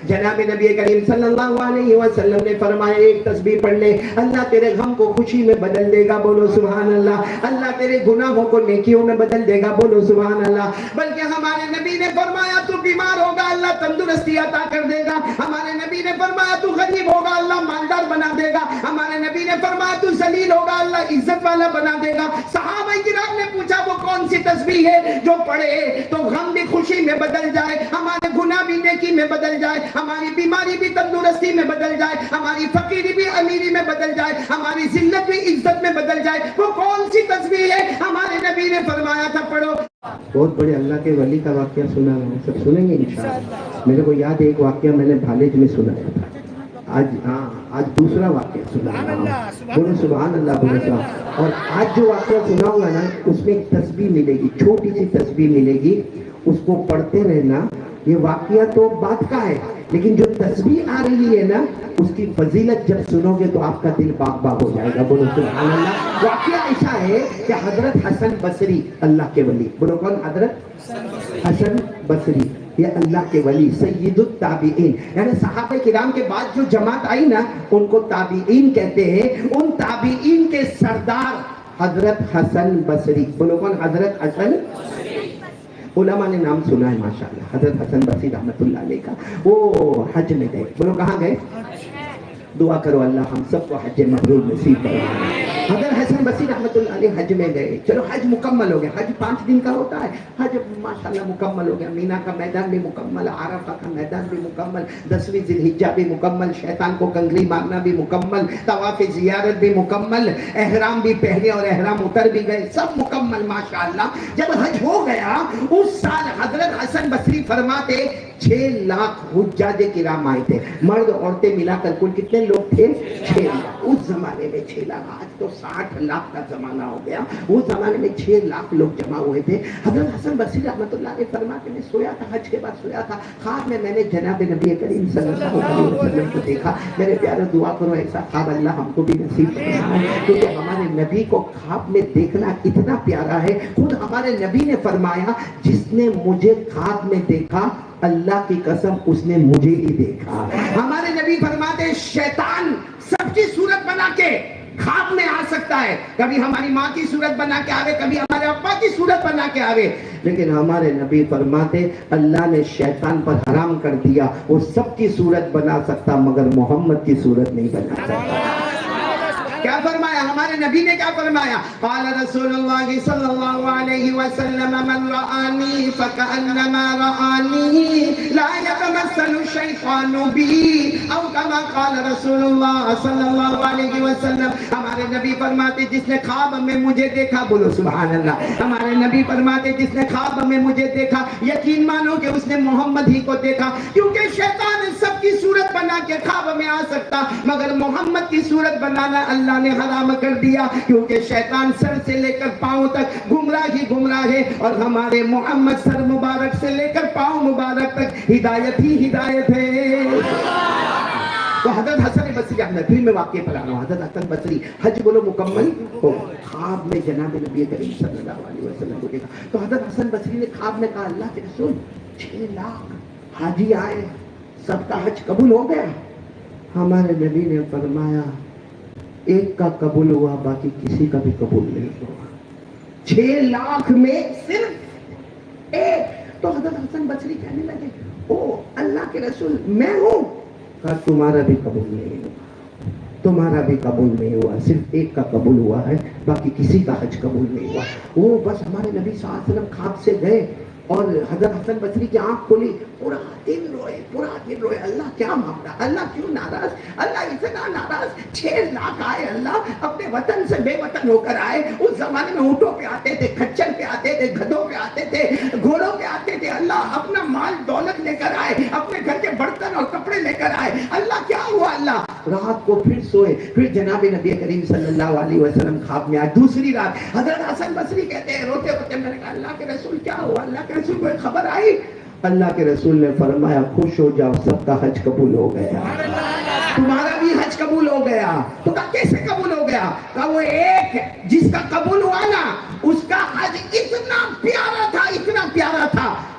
جناب نبی کریم صلی اللہ علیہ وسلم نے فرمایا ایک تسبیح پڑھ لے اللہ تیرے غم کو خوشی میں بدل دے گا، بولو سبحان اللہ۔ اللہ تیرے گناہوں کو نیکیوں میں بدل دے گا، بولو سبحان اللہ۔ بلکہ ہمارے نبی نے فرمایا تو بیمار ہوگا اللہ تندرستی عطا کر دے گا، ہمارے نبی نے فرمایا تو غریب ہوگا اللہ مالدار بنا دے گا، ہمارے نبی نے فرمایا تو ذلیل ہوگا اللہ عزت والا بنا دے گا۔ صحابہ کرام نے پوچھا وہ کون سی تسبیح ہے جو پڑھے تو غم بھی خوشی میں بدل جائے، ہمارے گناہ بھی نیکی میں بدل جائے، ہماری بیماری بھی تندرستی میں بدل جائے، ہماری فقیری بھی امیری میں بدل جائے، ہماری ذلت بھی عزت میں بدل جائے، وہ کون سی تسبیح ہے؟ ہمارے نبی نے فرمایا تھا پڑھو۔ بہت بڑے اللہ کے ولی کا واقعہ سنا ہے، سب سنیں گے انشاءاللہ۔ میرے کو یاد ہے ایک واقعہ میں نے بھالج میں سنایا تھا، آج دوسرا واقعہ سنا ہے، بولو سبحان اللہ بولو سبحان۔ اور آج جو واقعہ سناؤں گا نا اس میں ایک تسبیح ملے گی، چھوٹی سی تسبیح ملے گی، اس کو پڑھتے رہنا۔ یہ واقعہ تو بات کا ہے لیکن جو تسبیح آ رہی ہے نا اس کی فضیلت جب سنو گے تو آپ کا دل باغ باغ ہو جائے گا، بولو سبحان اللہ۔ واقعہ ایسا ہے کہ حضرت حسن بصری اللہ کے ولی، بولو کون؟ حضرت حسن بصری، یہ اللہ کے ولی سید التابعین، یعنی صحابہ کرام کے بعد جو جماعت آئی نا ان کو تابعین کہتے ہیں۔ ان تابعین کے سردار حضرت حسن بصری، بولو کون؟ حضرت حسن۔ علماء نے نام سنا ہے ماشاءاللہ، حضرت حسن بصری رحمت اللہ علیہ کا۔ وہ حج میں گئے، بولو کہاں گئے؟ دعا کرو اللہ ہم سب کو حج مبرور نصیب فرمائے۔ حضرت حسن بصری رحمت اللہ علیہ حج میں گئے، چلو حج مکمل ہو گیا، حج 5 دن کا ہوتا ہے، حج ماشاءاللہ مکمل ہو گیا، مینا کا میدان بھی مکمل، عرفہ کا میدان بھی مکمل، 10ویں ذی الحجہ بھی مکمل، شیطان کو کنگری مارنا بھی مکمل، طواف زیارت بھی مکمل، احرام بھی پہنے اور احرام اتر بھی گئے، سب مکمل ماشاءاللہ۔ جب حج ہو گیا اس سال حضرت حسن بصری فرماتے 6 لاکھ حجاج کرام آئے تھے، مرد عورتیں ملا کر کل کتنے لوگ تھے؟ 6 لاکھ۔ اس زمانے میں 6 لاکھ، آج تو 60 لاکھ کا زمانہ ہو گیا، اس زمانے میں 6 لاکھ لوگ جمع ہوئے تھے۔ حضرت حسن بصری رحمت اللہ علیہ فرماتے میں سویا تھا، حج کے بعد سویا تھا، خواب میں نے جناب نبی کریم صلی اللہ علیہ وسلم کو دیکھا۔ میرے پیارے دعا کرو ایسا خواب اللہ ہم کو بھی نصیب فرمائے، کیونکہ ہمارے نبی کو خواب میں دیکھنا اتنا پیارا ہے۔ خود ہمارے نبی نے فرمایا جس نے مجھے خواب میں دیکھا اللہ کی قسم اس نے مجھے ہی دیکھا۔ ہمارے نبی فرماتے شیطان سب کی صورت بنا کے خواب میں آ سکتا ہے، کبھی ہماری ماں کی صورت بنا کے آوے، کبھی ہمارے ابا کی صورت بنا کے آوے، لیکن ہمارے نبی فرماتے اللہ نے شیطان پر حرام کر دیا، وہ سب کی صورت بنا سکتا مگر محمد کی صورت نہیں بنا سکتا۔ کیا فرمایا ہمارے نبی نے؟ کیا فرمایا؟ قال رسول اللہ صلی اللہ علیہ وسلم من رآنی فکأنما رآنی لا یتمثل الشیطان بی، او کما قال رسول اللہ صلی اللہ علیہ وسلم۔ ہمارے نبی فرماتے جس نے خواب میں مجھے دیکھا، بولو سبحان اللہ، ہمارے نبی فرماتے جس نے خواب میں مجھے دیکھا یقین مانو کہ اس نے محمد ہی کو دیکھا، کیونکہ شیطان سب کی صورت بنا کے خواب میں آ سکتا مگر محمد کی صورت بنانا اللہ نے حرام کر دیا، کیونکہ شیطان سر سے لے کر پاؤں تک گمراہ ہی گمراہ ہے، اور ہمارے محمد سر مبارک سے لے کر پاؤں مبارک تک ہدایت ہی ہدایت ہے۔ تو حضرت حسن بصری پھر میں واقعے پر آ رہا ہوں۔ حضرت حسن بصری حج بولو مکمل ہو، خواب میں جناب نبی کریم صلی اللہ علیہ وسلم کو دیکھا، تو حضرت حسن بصری نے خواب میں کہا اللہ کے رسول 6 لاکھ حاجی آئے، سب کا حج قبول ہو گیا؟ ہمارے نبی نے فرمایا ایک کا قبول ہوا باقی کسی کا بھی قبول نہیں ہوا، 6 لاکھ میں صرف ایک۔ تو حضرت حسن بصری کہنے لگے او اللہ کے رسول میں ہوں، کہا تمہارا بھی قبول نہیں ہوا، تمہارا بھی قبول نہیں ہوا، صرف ایک کا قبول ہوا ہے باقی کسی کا حج قبول نہیں ہوا۔ وہ بس ہمارے نبی صلی اللہ علیہ وسلم خواب سے گئے اور حضرت حسن بصری کی آنکھ کھلی، پورا دن روئے، اللہ کیا معاملہ، اللہ کیوں ناراض، اللہ اتنا ناراض، 6 لاکھ آئے، اللہ اپنے وطن سے بے وطن ہو کر آئے۔ اس زمانے میں اونٹوں پہ آتے تھے، کھچر پہ آتے تھے، گدھوں پہ آتے تھے، گھوڑوں پہ آتے تھے، اللہ اپنا مال دولت لے کر آئے، اپنے گھر کے برتن اور کپڑے لے کر آئے، اللہ کیا ہوا؟ اللہ رات کو پھر سوئے، پھر جناب نبی کریم صلی اللہ علیہ وسلم خواب میں آئے۔ دوسری رات حضرت حسن بصری کہتے ہیں روتے روتے میں نے کہا اللہ کے رسول کیا ہوا؟ اللہ کے رسول کو خبر آئی؟ اللہ کے رسول نے فرمایا خوش ہو جاؤ، سب کا حج قبول ہو گیا، تمہارا بھی حج قبول ہو گیا۔ تو کہا کیسے قبول ہو گیا؟ کہا وہ ایک جس کا قبول ہوا نا اس کا حج اتنا پیارا تھا، اتنا پیارا تھا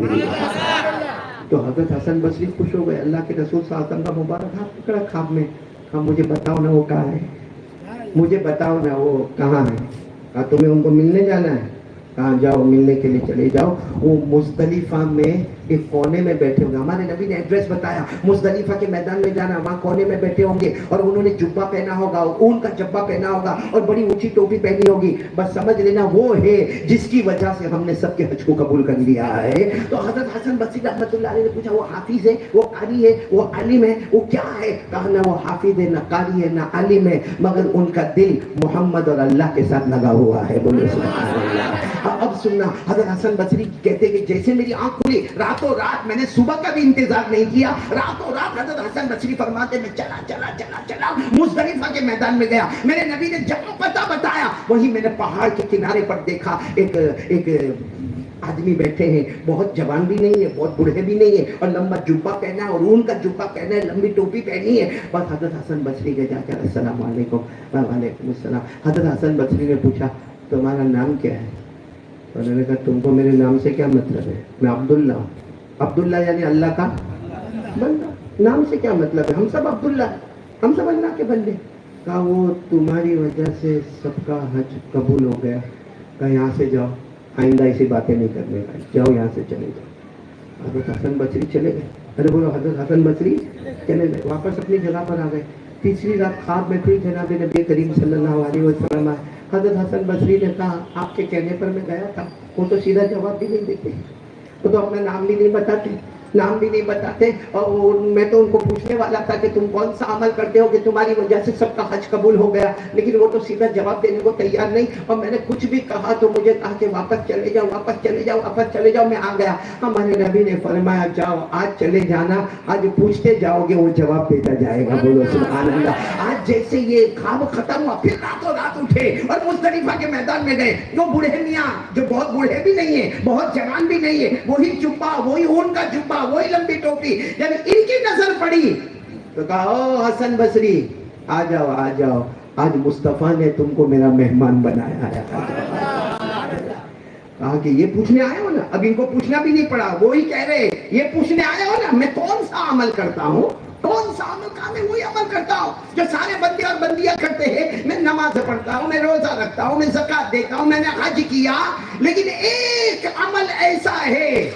لیا. تو حضرت حسن بصری خوش ہو گئے. اللہ کے رسول صلی اللہ علیہ وسلم کا مبارک ہاتھ پکڑا خواب میں. کہا مجھے بتاؤ نا وہ کہاں ہے, مجھے بتاؤ نا وہ کہاں ہے. کہا تمہیں ان کو ملنے جانا ہے. کہاں جاؤ ملنے کے لیے چلے جاؤ. وہ مزدلفہ میں ایک کونے میں بیٹھے ہوں گے. ہمارے نبی نے ایڈریس بتایا, مزدلفہ کے میدان میں جانا, وہاں کونے میں بیٹھے ہوں گے اور انہوں نے جبہ پہنا ہوگا, اون کا جبہ پہنا ہوگا اور بڑی اونچی ٹوپی پہنی ہوگی. بس سمجھ لینا وہ ہے جس کی وجہ سے ہم نے سب کے حج کو قبول کر لیا ہے. تو حضرت حسن بصری رحمۃ اللہ علیہ نے پوچھا وہ حافظ ہے, وہ قاری ہے, وہ عالم ہے, وہ کیا ہے؟ کہا نہ وہ حافظ ہے, نہ قاری ہے, نہ عالم ہے, مگر ان کا دل محمد اور اللہ کے ساتھ لگا ہوا ہے. بولے سبحان اللہ. اب سننا, حضرت حسن بصری کہتے کہ جیسے میری آنکھ کھلی راتوں رات, میں نے صبح کا بھی انتظار نہیں کیا, راتوں رات حضرت حسن بصری فرماتے میں چلا مزدلفہ کے میدان میں گیا. میرے نبی نے جگہ پتہ بتایا, وہی میں نے پہاڑ کے کنارے پر دیکھا ایک آدمی بیٹھے ہیں, بہت جوان بھی نہیں ہے, بہت بوڑھے بھی نہیں ہے, اور لمبا جبہ پہنا ہے اور اون کا جبہ پہنا ہے, لمبی ٹوپی پہنی ہے. بس حضرت حسن بصری کے جا کر السلام علیکم. وعلیکم السلام. حضرت حسن بصری نے پوچھا تمہارا نام کیا ہے؟ انہوں نے کہا تم کو میرے نام سے کیا مطلب ہے؟ میں عبداللہ ہوں. عبداللہ یعنی اللہ کا بندہ. نام سے کیا مطلب ہے؟ ہم سب عبداللہ, ہم سب اللہ کے بندے. کہا وہ تمہاری وجہ سے سب کا حج قبول ہو گیا. کہا یہاں سے جاؤ, آئندہ ایسی باتیں نہیں کرنے کا, جاؤ یہاں سے چلے جاؤ. حضرت حسن بصری چلے گئے. ارے بولو حضرت حسن بصری چلے گئے, واپس اپنی جگہ پر آ گئے. تیسری رات خواب میں پھر جناب نبی کریم صلی اللہ علیہ وسلم آئے. حضرت حسن بصری نے کہا آپ کے کہنے پر میں گیا تھا. وہ تو سیدھا جواب بھی نہیں دیتے, وہ تو اپنا نام بھی نہیں بتاتے, اور میں تو ان کو پوچھنے والا تھا کہ تم کون سا عمل کرتے ہو کہ تمہاری وجہ سے سب کا حج قبول ہو گیا, لیکن وہ تو سیدھا جواب دینے کو تیار نہیں. اور میں نے کچھ بھی کہا تو مجھے کہا کہ واپس چلے جاؤ. میں آ گیا. ہمارے نبی نے فرمایا جاؤ آج چلے جانا, آج پوچھتے جاؤ گے وہ جواب دیتا جائے گا. بولو سبحان اللہ. آج جیسے یہ خواب ختم ہوا پھر راتوں رات اٹھے اور مزدلفہ کے میدان میں گئے. وہ بوڑھے میاں جو بہت بوڑھے بھی نہیں ہے, بہت جوان بھی نہیں ہے, وہی جبہ, وہی اون کا جبہ, وہی لمبی ٹوپی, جب ان کی نظر پڑی تو کہا او حسن بصری آ جاؤ, آج مصطفیٰ نے تم کو میرا مہمان بنایا ہے. کہا کہ یہ پوچھنے آئے ہو نا, اب ان کو پوچھنا بھی نہیں پڑا, وہی کہہ رہے یہ پوچھنے آئے ہو نا میں کون سا عمل کرتا ہوں, کون سا عمل کا میں وہی عمل کرتا ہوں جو سارے بندے اور بندیاں کرتے ہیں. میں نماز پڑھتا ہوں, میں روزہ رکھتا ہوں, میں زکات دیتا ہوں, میں نے حج کیا, لیکن ایک عمل ایسا ہے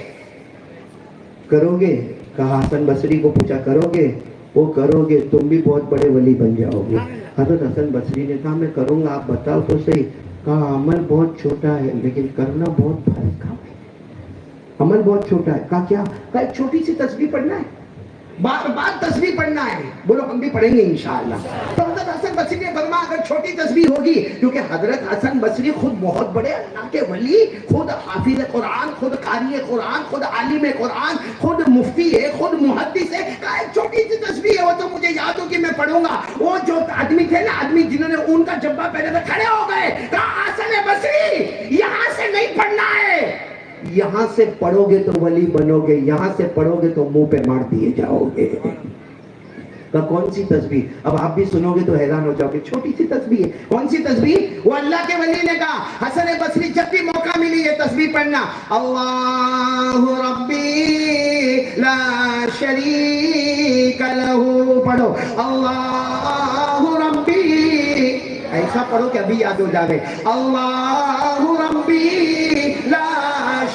کرو گے. کہا حسن بصری کو پوچھا کرو گے؟ وہ کرو گے تم بھی بہت بڑے ولی بن جاؤ گے. حضرت حسن بصری نے کہا میں کروں گا, آپ بتاؤ تو صحیح. کہا عمل بہت چھوٹا ہے لیکن کرنا بہت بھاری کام ہے. عمل بہت چھوٹا ہے. کہا کیا؟ کہا ایک چھوٹی سی تسبیح پڑھنا ہے, بار بار تسبیح پڑھنا ہے. بولو ہم بھی پڑھیں گے انشاءاللہ. تو حضرت حسن بصری نے فرمایا اگر چھوٹی تسبیح ہوگی, کیونکہ حضرت حسن بصری خود بہت بڑے اللہ کے ولی, خود حافظ قرآن, خود قاری قرآن, خود عالم قرآن, خود مفتی ہے, خود محدث ہے. کہا ایک چھوٹی سی تسبیح ہے, وہ تو مجھے یاد ہو کہ میں پڑھوں گا. وہ جو آدمی تھے نا, آدمی جنہوں نے اون کا جبہ پہنے تھے, کھڑے ہو گئے. کہا حسن بصری یہاں سے نہیں پڑھنا ہے, یہاں سے پڑھو گے تو ولی بنو گے, یہاں سے پڑھو گے تو منہ پہ مار دیے جاؤ گے. کون سی تسبیح؟ اب آپ بھی سنو گے تو حیران ہو جاؤ گے. چھوٹی سی تسبیح ہے. کون سی تسبیح؟ وہ اللہ کے ولی نے کہا حسن بصری جب بھی موقع ملی یہ تسبیح پڑھنا, اللہ ربی لا شریک لہ. پڑھو اللہ ربی, ایسا پڑھو کہ ابھی یاد ہو جائے. اللہ ربی لا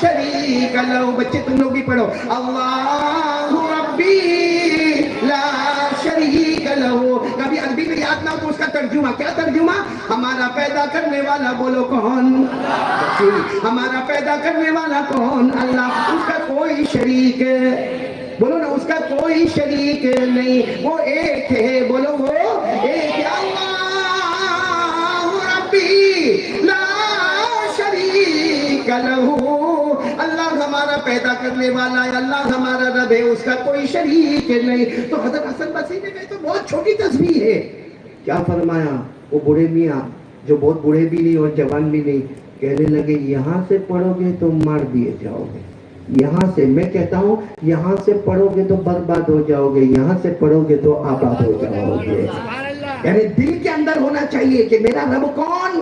شریک لہ. بچے تم لوگ بھی پڑھو اللہ ربی لا شریک لہ. کبھی عربی میں یاد نہ ہو تو اس کا ترجمہ کیا؟ ترجمہ ہمارا پیدا کرنے والا بولو کون؟ ہمارا پیدا کرنے والا کون؟ اللہ. اس کا کوئی شریک, بولو نا, اس کا کوئی شریک نہیں, وہ ایک ہے. بولو وہ ایک ہے. اللہ ربی لا شریک لہ. اللہ ہمارا پیدا کرنے والا ہے, اللہ ہمارا رب ہے, اس کا کوئی شریک نہیں. تو حضرت حسن بصری نے کہا تو بہت چھوٹی تسبیح ہے. کیا فرمایا؟ وہ بوڑھے میاں جو بہت بوڑھے بھی نہیں اور جوان بھی نہیں, کہنے لگے یہاں سے پڑھو گے تو مار دیے جاؤ گے, یہاں سے, میں کہتا ہوں یہاں سے پڑھو گے تو برباد ہو جاؤ گے, یہاں سے پڑھو گے تو آباد ہو جاؤ گے. یعنی دل کے اندر ہونا چاہیے کہ میرا رب کون؟